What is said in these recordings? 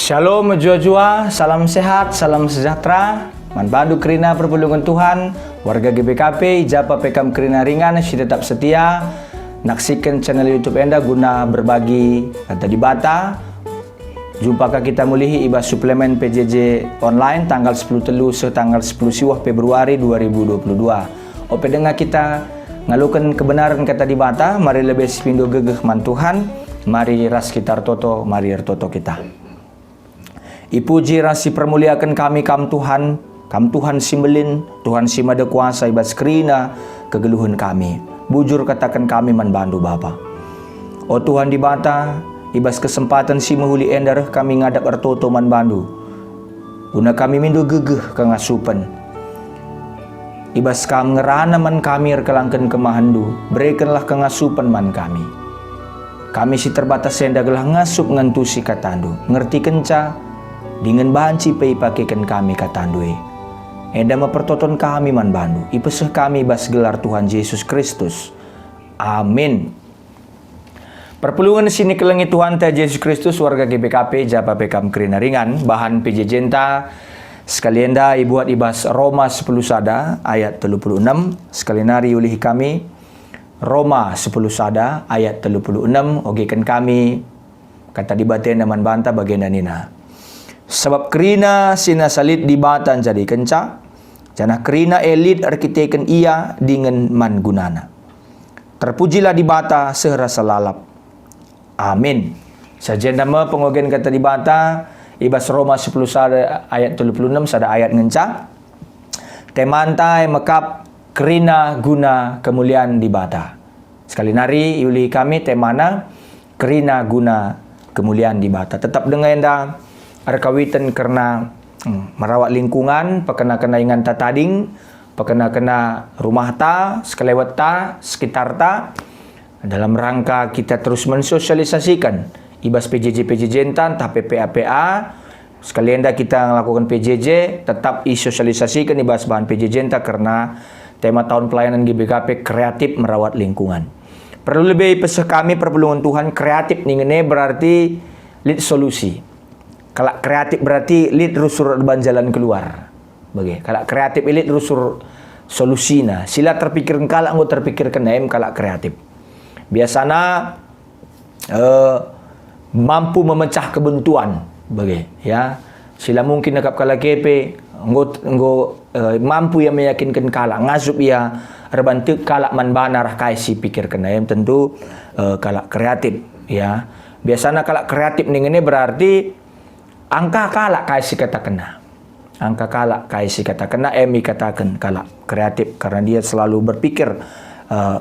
Shalom jua-jua, salam sehat, salam sejahtera. Manbandu kerina perpulungan Tuhan, warga GBKP, Japa Pekam kerina ringan, si tetap setia. Naksikan channel YouTube Anda guna berbagi kata di bata. Jumpakah kita mulihi ibas suplemen PJJ online tanggal 10 telu setanggal 10 siwah Februari 2022. Ope dengar kita ngalukan kebenaran kata di bata, mari lebih sepindo gegeh man Tuhan, mari ras kita toto, mari ertoto kita. Ipuji rasi permuliakan kami kam Tuhan simbelin, Tuhan si mada kuasa ibas kerina kegeluhan kami. Bujur katakan kami manbandu Bapa. O Tuhan di bata, ibas kesempatan si mahuli endar kami ngadap ertoto manbandu. Guna kami mindu gegeh kangasupan. Ibas kam ngerana man kami erkelangkan kemahandu, berikanlah kangasupan man kami. Kami si terbatas enda gelah ngasup ngantusi katandu, ngerti kenca, dengan banci pei pakaikan kami katandui. Enda mempertoton kami man bandu. Ipeseh kami bas gelar Tuhan Yesus Kristus. Amin. Perpulungan sini kelengi Tuhan ta Yesus Kristus warga GBKP Japa Pekam kerina ringan. Bahan PJ Jenta. Sekalian dah ibuat ibas Roma 10 sada ayat 36. Sekalian hari ulihi kami. Roma 10 sada ayat 36. Ogekan kami. Kata di batin man banta bagian nina. Sebab kerina sina salit di batan jadi kenca, janah kerina elit arkiteken ia dengan man gunana. Terpujilah di bata serasa lalap. Amin. Sajen nama pengogen kata di bata, ibas Roma 10 sada ayat 36 sada ayat ngenca. Temantai mekap kerina guna kemuliaan di bata. Sekali nari yuli kami temana kerina guna kemuliaan di bata. Tetap dengan enda arkawitan karena merawat lingkungan, pakena-kena ingan ta tading, pakena-kena rumah ta, sekelewat ta, sekitar ta, dalam rangka kita terus mensosialisasikan ibas PJJ entan, ta PPA, sekalian dah kita melakukan PJJ, tetap isosialisasikan ibas bahan PJJ entan karena tema tahun pelayanan GBKP kreatif merawat lingkungan. Perlu lebih pesah kami perpulungan Tuhan kreatif nih berarti lead solusi. Kalau kreatif berarti lead rusur ban jalan keluar. Bagi. Kalau kreatif lead rusur solusina. Sila terpikirkan kalau nggak terpikirkan naim kalau kreatif. Biasanya mampu memecah kebuntuan. Bagi. Ya. Sila mungkin nakap kala kepe mampu yang meyakinkan kala ngasup ya rebantuk kala man banar kaisi pikirkan naim tentu kalau kreatif. Ya. Biasanya kalau kreatif ini berarti angka kalak kaisi kata kena. Angka kalak kaisi kata kena. Emi katakan kalak kreatif. Karena dia selalu berpikir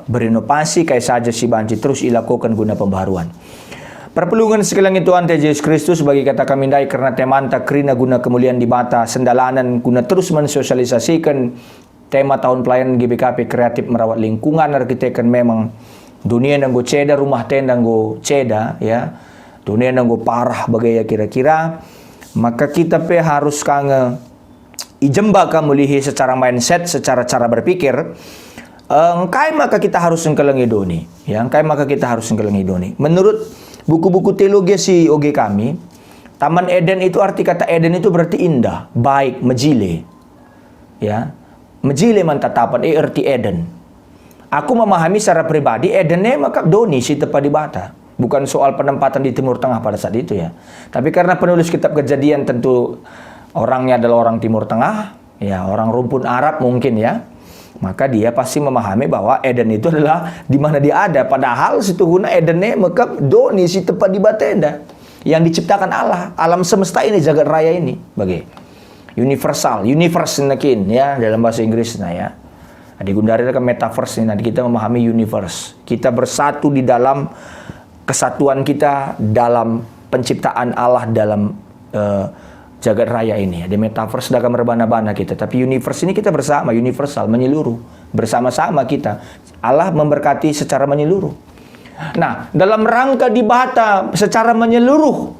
berinovasi. Kayak saja si banci terus ilakukan guna pembaharuan. Perpelungan sekalian Tuhan Yesus Kristus bagi kata kami dai karena temanta kerina guna kemuliaan di bata. Sendalanan guna terus mensosialisasikan tema tahun pelayanan GBKP kreatif merawat lingkungan. Arkitekan memang dunia nanggo ceda, rumah tenda nanggo ceda. Ya. Dunia nanggo parah bagaya kira-kira. Maka kita harus kange ijemba kamulihi secara mindset, secara cara berpikir. Engkai maka kita harus engkelengi doni. Ya, engkai maka kita harus engkelengi doni. Menurut buku-buku teologi si OG kami, Taman Eden itu arti kata Eden itu berarti indah, baik, mejile. Ya, mejile man tatapan arti Eden. Aku memahami secara pribadi Edennya maka doni si tepa di bata. Bukan soal penempatan di Timur Tengah pada saat itu ya. Tapi karena penulis kitab Kejadian tentu orangnya adalah orang Timur Tengah, ya orang rumpun Arab mungkin ya. Maka dia pasti memahami bahwa Eden itu adalah di mana dia ada. Padahal situ guna Edennya mekap doni si tepat di batenda yang diciptakan Allah, alam semesta ini, jagat raya ini, bagi universal, universe nakin ya dalam bahasa Inggris nah ya. Di Gundari kan metaverse ini, nanti kita memahami universe. Kita bersatu di dalam kesatuan kita dalam penciptaan Allah dalam jagat raya ini. Di metaverse sudah akan merbana-bana kita. Tapi universe ini kita bersama, universal, menyeluruh. Bersama-sama kita. Allah memberkati secara menyeluruh. Nah, dalam rangka di bata secara menyeluruh.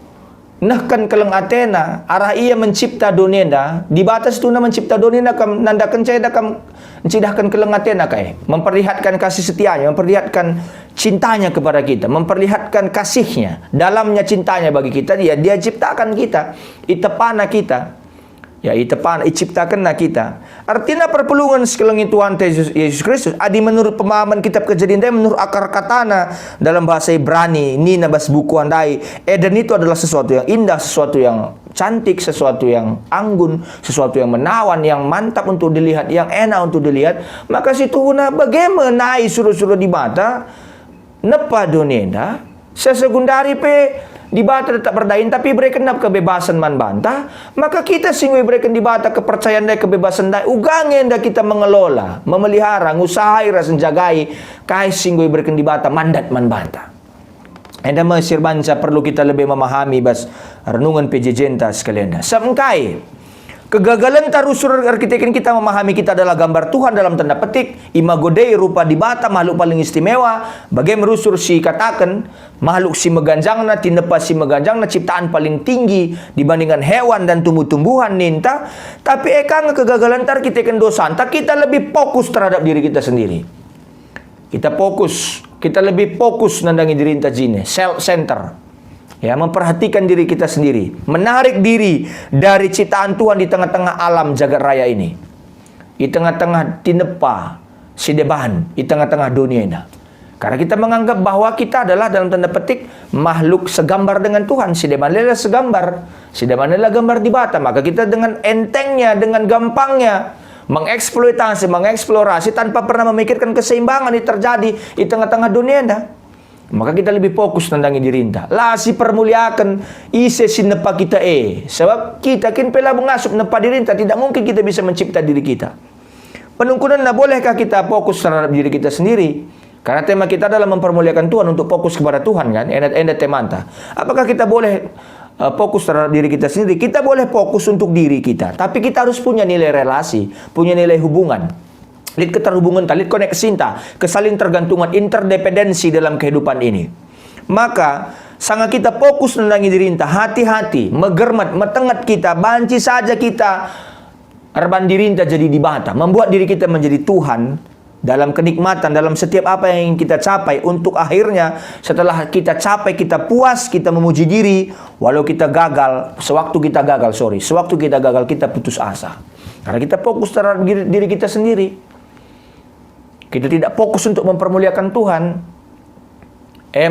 nahkan keleng Athena, arah ia mencipta donenda, di batas tu na mencipta donenda kam nandakan cai dakam mencidahkan keleng Athena kai, memperlihatkan kasih setianya, memperlihatkan cintanya kepada kita, memperlihatkan kasihnya, dalamnya cintanya bagi kita. Dia ciptakan kita, itepana kita. Ya, ciptakan kita. Artinya perpelungan sekelengit Tuhan Yesus Kristus adi menurut pemahaman kitab Kejadian, menurut akar katana dalam bahasa Ibrani nina bas buku andai, Eden itu adalah sesuatu yang indah, sesuatu yang cantik, sesuatu yang anggun, sesuatu yang menawan, yang mantap untuk dilihat, yang enak untuk dilihat. Maka situ guna bagaimana suruh-suruh di mata nepa donenda sesegundari pe di bata tetap berdain, tapi berikan kebebasan man bantah. Maka kita singui berikan di bata kepercayaan dan kebebasan dai, ugangen dah kita mengelola, memelihara, ngusahai, rasen jagai, kai singui berikan di bata mandat man bantah. Enda mesir banca perlu kita lebih memahami bas renungan PJ Jenta sekalian dah. Samkai kegagalan tarusur arkitekin kita memahami kita adalah gambar Tuhan dalam tanda petik, imago Dei, rupa di bata, makhluk paling istimewa. Bagai merusur si katakan, makhluk si meganjangna, tinepa si meganjangna, ciptaan paling tinggi dibandingkan hewan dan tumbuh-tumbuhan ninta. Tapi ekang kegagalan arkitekin dosa, entah kita lebih fokus terhadap diri kita sendiri. Kita lebih fokus nandangi diri kita jine, self-center. Ya, memperhatikan diri kita sendiri, menarik diri dari ciptaan Tuhan di tengah-tengah alam jagat raya ini, di tengah-tengah tinepa sidebahan, di tengah-tengah dunia ini. Karena kita menganggap bahwa kita adalah dalam tanda petik makhluk segambar dengan Tuhan. Sidebahan adalah segambar, sidebahan adalah gambar di bata. Maka kita dengan entengnya, dengan gampangnya mengeksplorasi tanpa pernah memikirkan keseimbangan yang terjadi di tengah-tengah dunia ini. Maka kita lebih fokus nandangi diri kita. Lah si permuliakan ise si nepa kita sebab kita kin pela mengasup nepa diri kita, tidak mungkin kita bisa mencipta diri kita. Penungkunan bolehkah kita fokus terhadap diri kita sendiri? Karena tema kita adalah mempermuliakan Tuhan, untuk fokus kepada Tuhan kan. Enda temanta. Apakah kita boleh fokus terhadap diri kita sendiri? Kita boleh fokus untuk diri kita, tapi kita harus punya nilai relasi, punya nilai hubungan. Lid keterhubungan, lid koneksi, kesaling tergantungan, interdependensi dalam kehidupan ini. Maka sangat kita fokus nendangi diri kita, hati-hati, megermat, metengat kita, banci saja kita arban diri kita jadi di bata, membuat diri kita menjadi Tuhan dalam kenikmatan, dalam setiap apa yang kita capai, untuk akhirnya setelah kita capai, kita puas, kita memuji diri, walau kita gagal, sewaktu kita gagal kita putus asa. Karena kita fokus terhadap diri kita sendiri. Kita tidak fokus untuk mempermuliakan Tuhan.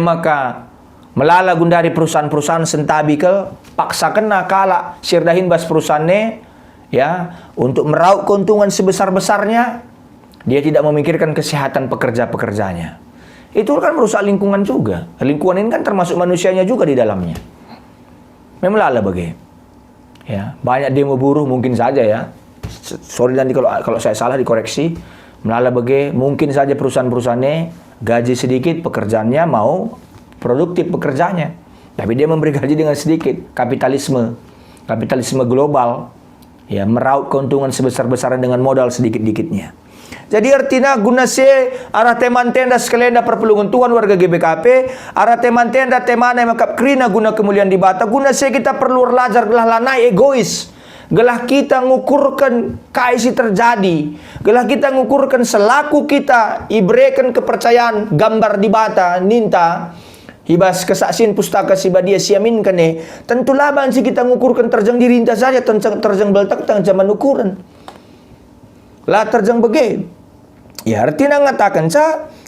Maka melala gundari perusahaan-perusahaan sentabikel, paksa kena kala sirdahin bas perusahaannya, ya, untuk meraup keuntungan sebesar-besarnya. Dia tidak memikirkan kesehatan pekerja-pekerjanya. Itu kan merusak lingkungan juga. Lingkungan ini kan termasuk manusianya juga di dalamnya. Memang lala bagai. Ya, banyak demo buruh mungkin saja ya. Sorry nanti kalau saya salah dikoreksi. Melala bagai mungkin saja perusahaan-perusahaannya gaji sedikit, pekerjaannya mau produktif pekerjaannya, tapi dia memberi gaji dengan sedikit. Kapitalisme global, ya, meraup keuntungan sebesar-besaran dengan modal sedikit-dikitnya. Jadi artinya guna se arah teman tenda sekalian perpelungan Tuhan warga GBKP, arah teman tenda temana makap krina guna kemuliaan di bata, guna se kita perlu belajar gelah lanai egois. Gelah kita ngukurkan kaisi terjadi. Gelah kita ngukurkan selaku kita ibrekan kepercayaan gambar di bata ninta hibas kesaksian pustaka sibadia siaminkan tentulah bansi kita ngukurkan terjang diri inta saja, terjang beltak tang zaman ukuran. Lah terjang bege. Ya artinya ngatakan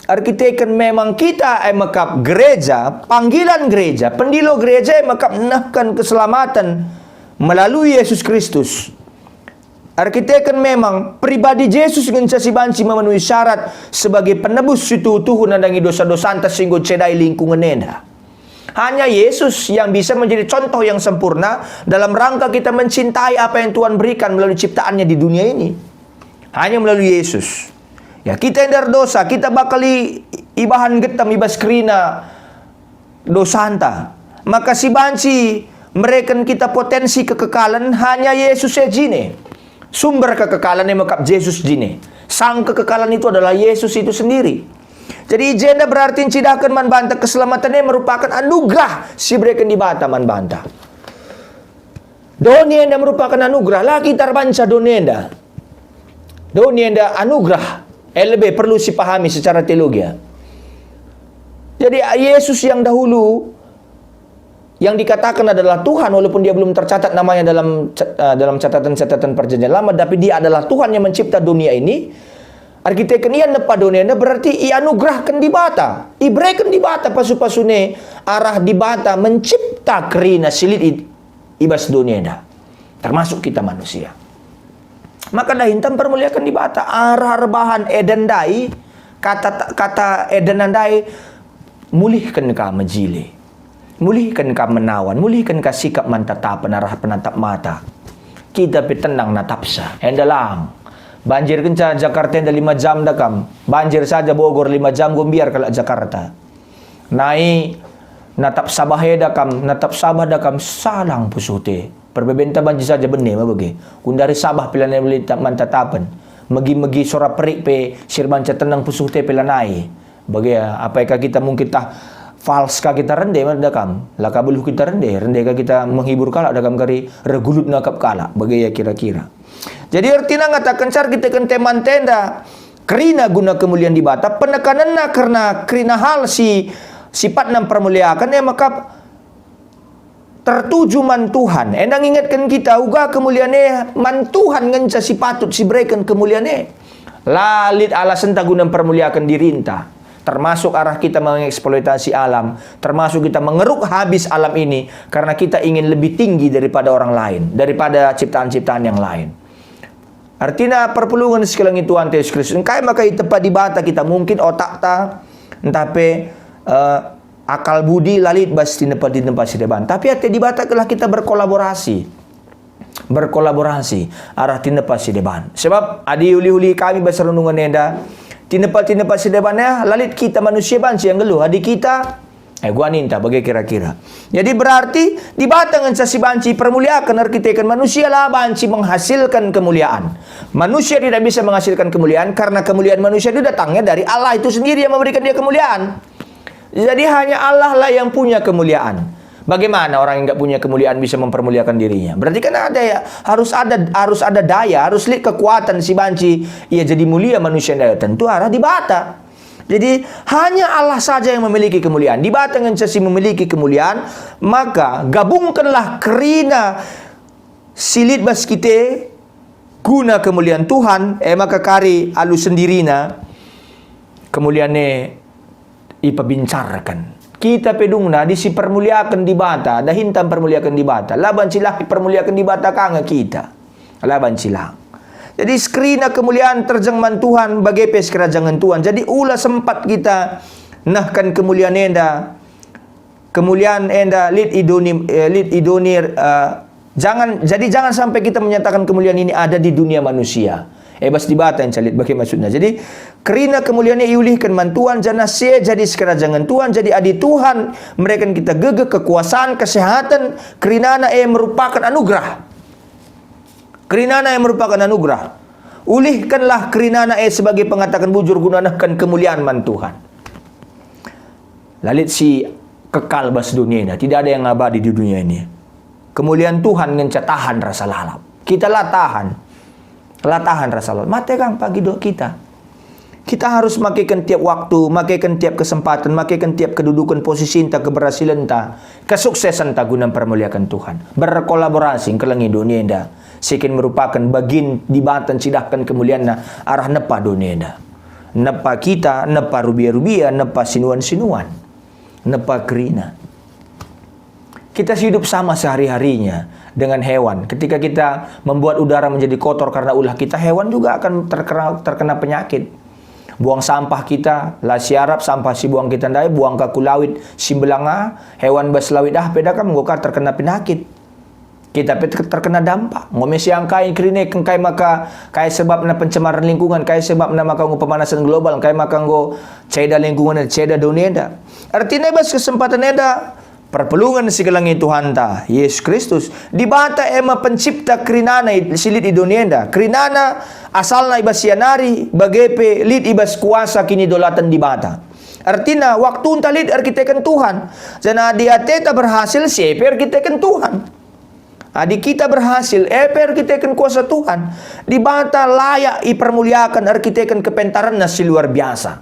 arkiteken memang kita makap gereja, panggilan gereja, pendilo gereja makap nahkan keselamatan melalui Yesus Kristus. Arkiteken memang pribadi Yesus dengan si banci memenuhi syarat sebagai penebus situ tuhun nandangi dosa-dosa antas singgo cedai lingkungan nenda. Hanya Yesus yang bisa menjadi contoh yang sempurna dalam rangka kita mencintai apa yang Tuhan berikan melalui ciptaannya di dunia ini. Hanya melalui Yesus. Ya, kita yang dosa, kita bakal ibahan getam ibas krina dosanta. Maka si banci mereka kita potensi kekekalan hanya Yesus jine. Sumber kekekalan yang makap Yesus jine. Sang kekekalan itu adalah Yesus itu sendiri. Jadi jenda berarti cidahkan man banta, keselamatannya merupakan anugerah si mereka di bata man banta. Donienda merupakan anugerah. Lagi tarbanca donienda. Donienda anugerah. Lebih perlu dipahami secara teologi. Jadi Yesus yang dahulu yang dikatakan adalah Tuhan, walaupun dia belum tercatat namanya dalam catatan-catatan perjanjian lama, tapi dia adalah Tuhan yang mencipta dunia ini. Arkitekkan ia nepa dunia berarti ia anugerahkan di bata. Ibrekan di bata pasu-pasune arah di bata mencipta kerina silit ibas dunia dah. Termasuk kita manusia. Maka dah hintam permuliakan di bata arah rebahan edendai kata edenandai mulihkan ka majili. Mulihkan ka menawan, mulihkan ka sikap mantatapan arah penatap mata. Kita tenang natapsa. Endalang. Banjir kenca Jakarta enda 5 jam dakam. Banjir saja Bogor 5 jam gombiar kalau Jakarta. Nai natap Sabah dakam, natap Sabah dakam salang pusute. Perbebenta banjir saja benih bagi. Kundari Sabah pilihan beli mantatapan. Megi-megi sora perik pe sirbanca tenang pusute pelanai. Bagi apakah kita mungkin tah fals kah kita rendeh dakam. Laka buluh kita rendeh kah kita menghibur kalak dakam kari regulut nakap kalak. Bagi ya kira-kira. Jadi artinya ngatakan car kita kan teman tenda kerina guna kemuliaan di bata penekanannya karena kerina hal sifat nan permuliakan maka tertuju man Tuhan. Endang ingatkan kita uga kemuliaannya man Tuhan ngenca si patut si berikan kemuliaannya. Lalit alasan tak guna permuliakan dirinta. Termasuk arah kita mengeksploitasi alam, termasuk kita mengeruk habis alam ini karena kita ingin lebih tinggi daripada orang lain, daripada ciptaan-ciptaan yang lain. Artinya perpelungan sekalian Tuhan Yesus Kristus. Engkai maka tepat di bata kita mungkin otak ta, entape akal budi lalit bas di tempat si depan. Tapi hati di bata kelah kita berkolaborasi arah tinepa si depan. Sebab adi uli-uli kami bahasa renungan nenda tinepa si depannya lalit kita manusia banci yang geluh adi kita gua ninta bagi kira-kira. Jadi berarti di batang si banci permuliakan arkitekkan manusia lah banci menghasilkan kemuliaan. Manusia tidak bisa menghasilkan kemuliaan karena kemuliaan manusia itu datangnya dari Allah itu sendiri yang memberikan dia kemuliaan. Jadi hanya Allah lah yang punya kemuliaan. Bagaimana orang yang nggak punya kemuliaan bisa mempermuliakan dirinya? Berarti kan ada ya, harus ada daya, harus lihat kekuatan si banci. Ia jadi mulia manusia daya tentu arah di bata. Jadi hanya Allah saja yang memiliki kemuliaan. Di bata ngencasi memiliki kemuliaan, maka gabungkanlah kerina silit bas kita guna kemuliaan Tuhan. Maka kari alu sendirina kemuliaannya ipabincarkan. Kita pedungna disi permuliakan di bata, dah hintam permuliakan di bata. Laban silah permuliakan di bata kanga kita. Laban silah. Jadi skrina kemuliaan terjengman Tuhan bagi pes kerajaan Tuhan. Jadi ulah sempat kita nahkan kemuliaan enda. Kemuliaan enda lid idonir jangan sampai kita menyatakan kemuliaan ini ada di dunia manusia. Bas di bata yang calit bagi maksudnya. Jadi kerina kemuliaannya iulihkan man Tuhan jana se jadi kerajaan Tuhan jadi adi Tuhan mereka kita gegeh kekuasaan kesehatan kerinana merupakan anugerah. Kerinana yang merupakan anugerah. Ulihkanlah kerinana sebagai pengatakan bujur gunakan kemuliaan man Tuhan. Lalit si kekal bas dunia ini. Tidak ada yang abadi di dunia ini. Kemuliaan Tuhan ngenca tahan rasa lalap. Kita lah tahan rasa lalap. Mate kang pagi doa kita. Kita harus makaikan tiap waktu, makaikan tiap kesempatan, makaikan tiap kedudukan posisi entah keberhasilan entah kesuksesan entah guna permuliakan Tuhan. Berkolaborasi kelangi dunia indah. Sekin merupakan bagian di batan cidahkan kemuliaan arah nepa dunia indah. Nepa kita, nepa rubia-rubia, nepa sinuan-sinuan, nepa kerina. Kita hidup sama sehari-harinya dengan hewan. Ketika kita membuat udara menjadi kotor karena ulah kita, hewan juga akan terkena penyakit. Buang sampah kita, lah siarap sampah si buang kita ndai, buang ke kulawit si belanga, hewan bas lawit pedakam ngokar terkena penyakit. Kita terkena dampak. Ngome siang kai krine kai maka kai sebab na pencemaran lingkungan, kai sebab na maka pemanasan global, kai maka ngo ceda lingkungan, ceda dunia eda. Artinya bas kesempatan eda perpelungan sigelangi Tuhan ta Yesus Kristus di bata ema pencipta krinana silit di dunia eda. Krinana asalna ibas sianari bagepe lid ibas kuasa kini dolatan di bata. Artinya waktu untalit arkitekkan Tuhan. Jana dia teta berhasil sepe arkitekkan Tuhan. Adi kita berhasil, per kita kan kuasa Tuhan. Di bata layak ipermuliakan, kita kan kepentaran nasi luar biasa.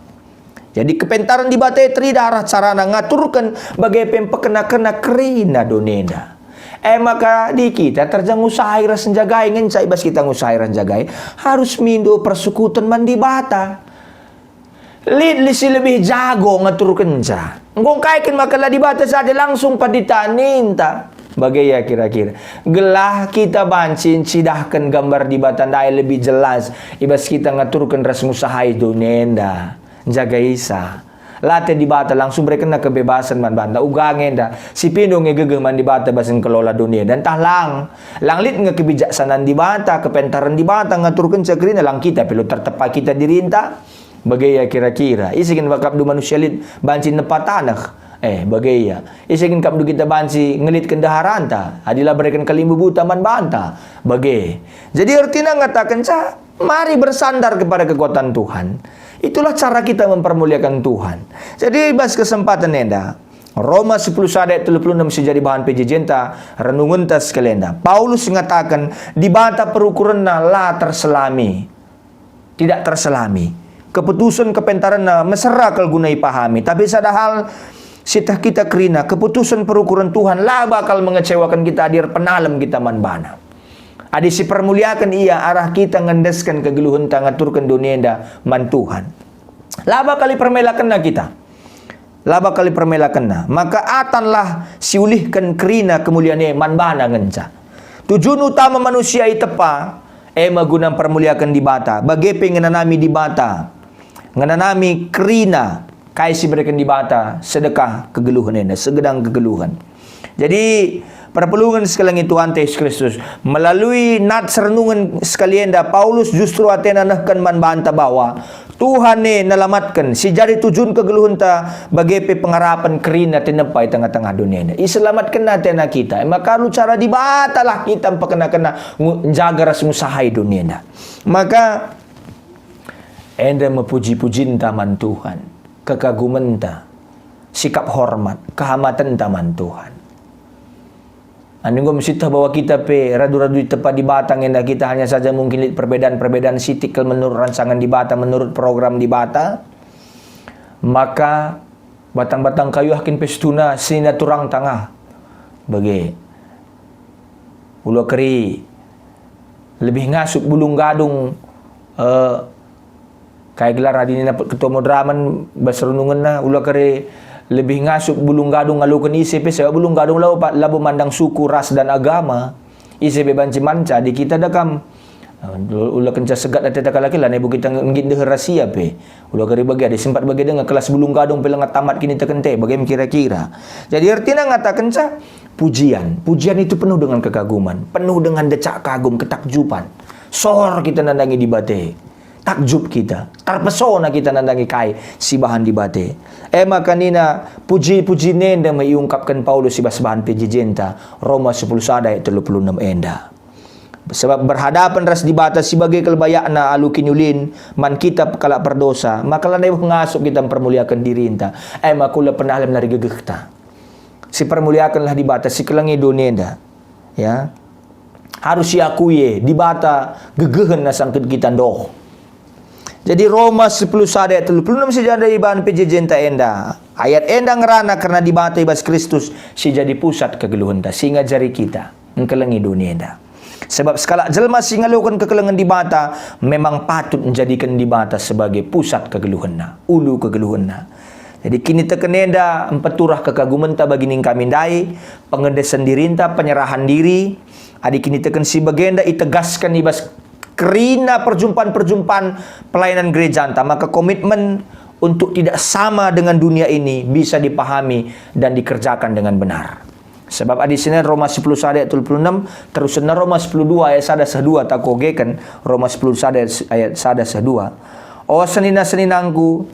Jadi kepentaran di bata darah carana ngaturkan bagai pempekena-kena kerina donenda. Maka di kita terjang usaha ras jagai ngencai bas kita ngusairan jagai harus mindo persekutuan mandi bata. Lisi lebih jago ngaturkan ca. Ngong kaikin makalah di bata saja langsung paditanin ta. Bagai ya kira-kira gelah kita bancin cidahkan gambar di batandai lebih jelas ibas kita ngaturkan ras musahai donenda jaga isa late di bata langsung mereka na kebebasan man banda ugangen da si pino ngegege man di bata basen kelola dunia dan tahlang langlit nge kebijaksanaan di bata kepentaran di bata ngaturkan cakrina lang kita pelu tertepa kita dirinta bagai ya kira-kira isikin bakap du manusia lit bancin nepat tanah bagaya. Isagin kapdo kita bansi ngelit kendaharan ta. Adilah berikan kalimbu buta man banta. Bagay. Jadi artinya ngatakan sa, mari bersandar kepada kekuatan Tuhan. Itulah cara kita mempermuliakan Tuhan. Jadi bas kesempatan nenda. Roma 10 ayat 36 sejadi bahan pejejenta renungun tas kelenda. Paulus mengatakan di bata perukuran la terselami. Tidak terselami. Keputusan kepentaran na mesra gunai pahami. Tapi sadahal sitah kita kerina keputusan perukuran Tuhan lah bakal mengecewakan kita hadir penalam kita manbana. Adi si permuliakan ia arah kita ngendeskan kegeluhan tangaturkan dunia man Tuhan. Lah bakal permelakan na kita. Lah bakal permelakan na. Maka atanlah siulihkan kerina kemuliaan manbana ngenca. Tujuan utama manusia itepa magunang permuliakan di bata. Bagepe ngenanami di bata. Ngenanami kerina kaya si berikan di bata sedekah kegeluhan ini, segedang kegeluhan. Jadi perpelungan sekalian Tuhan Yesus Kristus melalui nat serenungan sekalian da Paulus justru atena nahkan man banta bahwa Tuhan nalamatkan si jadi tujuan kegeluhan ta bagai pengarapan kerina tinepai tengah-tengah dunia ini. Iselamatkan natin na kita. Maka lu cara di bata lah kita pakena-kena jaga ras musahai dunia ini. Maka enda mepuji-pujin taman Tuhan. Kekaguman ta, sikap hormat, kehamatan taman Tuhan. Anu mesti bahwa kita radu-radu tepat di batang yang kita hanya saja mungkin perbedaan-perbedaan sitikal menurut rancangan di bata, menurut program di bata. Maka batang-batang kayu hakin pestuna sina turang tengah. Bagi ulo keri lebih ngasup bulung gadung kayak gelar adini na ketua modraman basrenungan na ulah kare lebih ngasup bulung gadung ngalukan ICP sebab bulung gadung labu mandang suku ras dan agama ICP banci manca di kita dakam ulah kenca segat ada takalaki lah ibu kita ngin deh rahasia pe ulah kare bagi ada sempat bagi dengan kelas bulung gadung pelang tamat kini tekente bagaimana kira-kira. Jadi artinya ngatakan ca pujian itu penuh dengan kekaguman, penuh dengan decak kagum, ketakjuban. Sohor kita nandangi di bate. Takjub kita, terpesona kita nandangi kai si bahan di bate. Maka nina puji-puji nenda maiungkapkan Paulus si bahan pejejenta Roma 10 ayat 36 enda. Sebab berhadapan ras di bata sebagai kelbayakna alukin yulin man kita kala perdosa maka lanai ngasup kita mempermuliakan diri inta. Makula pernah alam nari gegekta. Si permuliakanlah di bata si kelangi donenda. Ya. Harus diakui di bata gegehen na sangkit kita doh. Jadi Roma 10 ayat 36 sejada iban pejejenta enda. Ayat enda ngerana karena dibata ibas Kristus si jadi pusat kegeluhan ta singa jari kita engkelengi dunia enda. Sebab sekala jelma singa lakukan kekelengan dibata memang patut menjadikan dibata sebagai pusat kegeluhan na, ulu kegeluhan na. Jadi kini teken enda empeturah kekaguman ta bagi ning kami dai, pengedesan dirinta, penyerahan diri. Adi kini teken si bagenda itegaskan ibas kerina perjumpaan-perjumpaan pelayanan gereja anta, maka komitmen untuk tidak sama dengan dunia ini bisa dipahami dan dikerjakan dengan benar. Sebab di sini Roma 10 ayat 26 terus Roma 10 ayat 1 tak kogekan Roma 10 ayat 1 oh senina-seninangku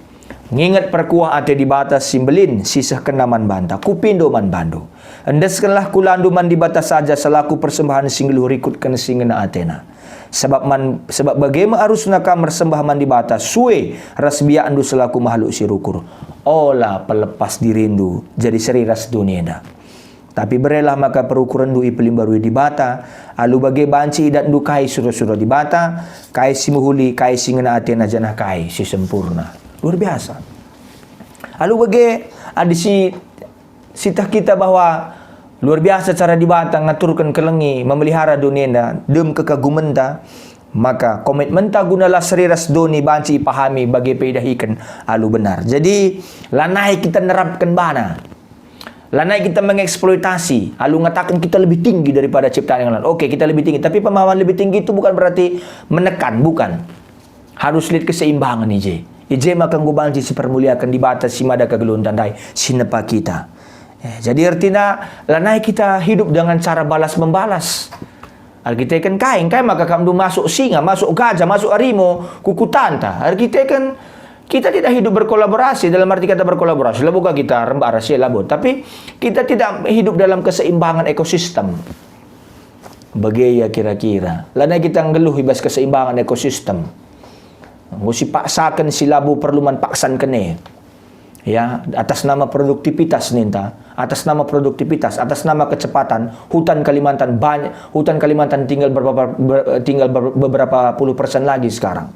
ngingat perkuah ate di batas simbelin sisah kenaman banta kupindo man bando endeskanlah kulandu man di batas saja selaku persembahan singgelu rikutkan singena atena. Sebab bagaimana harus nak mersembah man di batas suwe rasbiya andu selaku makhluk sirukur olah pelepas dirindu jadi seri ras dunia dah. Tapi berelah maka perukuran dui pelimbarui di bata. Alu bagi banci idat du kai suruh-suruh di bata. Kai si muhuli, kai si ngena aten ajanah kai si sempurna. Luar biasa. Alu bagi ada si tak kita bahwa luar biasa cara di bata ngaturkan kelengi, memelihara dunia dem kekaguman ta. Maka komitmen ta gunalah seriras doni banci pahami bagi peidahikan alu benar. Jadi lanai kita nerapkan bana. Lanai kita mengeksploitasi, lalu mengatakan kita lebih tinggi daripada ciptaan yang lain. Oke, kita lebih tinggi, tapi pemahaman lebih tinggi itu bukan berarti menekan, bukan. Harus lihat keseimbangan ije. Ije maka ngubanci sepermuliakan di batas si mada kegelun tandai sinepa kita. Jadi artinya lanai kita hidup dengan cara balas membalas. Kita kan kain maka kamu masuk singa, masuk gajah, masuk harimau, kuku tanta. Kita kan kita tidak hidup berkolaborasi, dalam arti kata berkolaborasi. Lah bukan kita rembak rahasia labut, tapi kita tidak hidup dalam keseimbangan ekosistem. Bagaimana kira-kira? Lana kita ngeluh ibas keseimbangan ekosistem. Mesti paksakan si labu perlu paksan kene. Ya, atas nama produktivitas ninta, atas nama produktivitas, atas nama kecepatan, hutan Kalimantan banyak, hutan Kalimantan tinggal beberapa puluh persen lagi sekarang.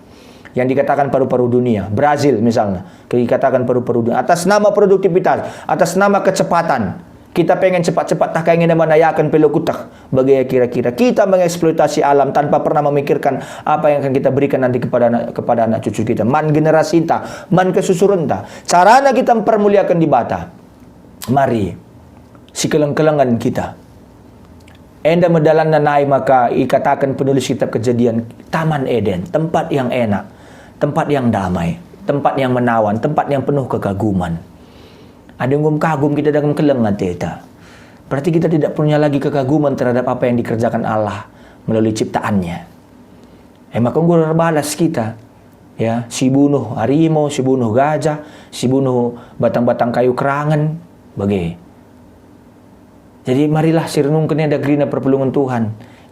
Yang dikatakan paru-paru dunia, Brazil misalnya, dikatakan paru-paru dunia. Atas nama produktivitas, atas nama kecepatan, kita pengen cepat-cepat tak ingin menayakan pelukutak. Bagaimana kira-kira kita mengeksploitasi alam tanpa pernah memikirkan apa yang akan kita berikan nanti kepada anak cucu kita. Man generasi kita, man kesusuran ta. Caranya kita mempermuliakan di bata. Mari, si keleng-kelengan kita. Enda medalan nanai maka ikatakan penulis kitab Kejadian, Taman Eden, tempat yang enak, tempat yang damai, tempat yang menawan, tempat yang penuh kekaguman. Ada yang kagum kita dalam kelengan kita. Berarti kita tidak punya lagi kekaguman terhadap apa yang dikerjakan Allah melalui ciptaannya. Maka ngurur balas kita. Ya, si bunuh harimau, si bunuh gajah, si bunuh batang-batang kayu kerangan, bagaimana? Jadi marilah sirenungkan ada kerina perpulungan Tuhan.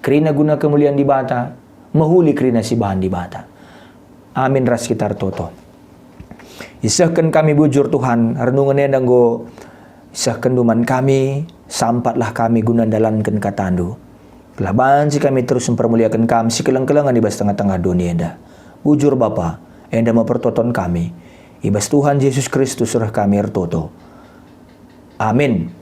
Kerina guna kemuliaan di bata. Mahuli kerina si bahan di bata. Amin ras kita toto. Isahkan kami bujur Tuhan. Renungannya danggo. Isahkan duman kami. Sampatlah kami guna dalankan katandu. Kelaban si kami terus mempermuliakan kami. Si kelang-kelangan di bas tengah-tengah dunia dah. Bujur Bapa. Enda mempertoton kami. Ibas Tuhan Yesus Kristus surah kami ertoto. Amin.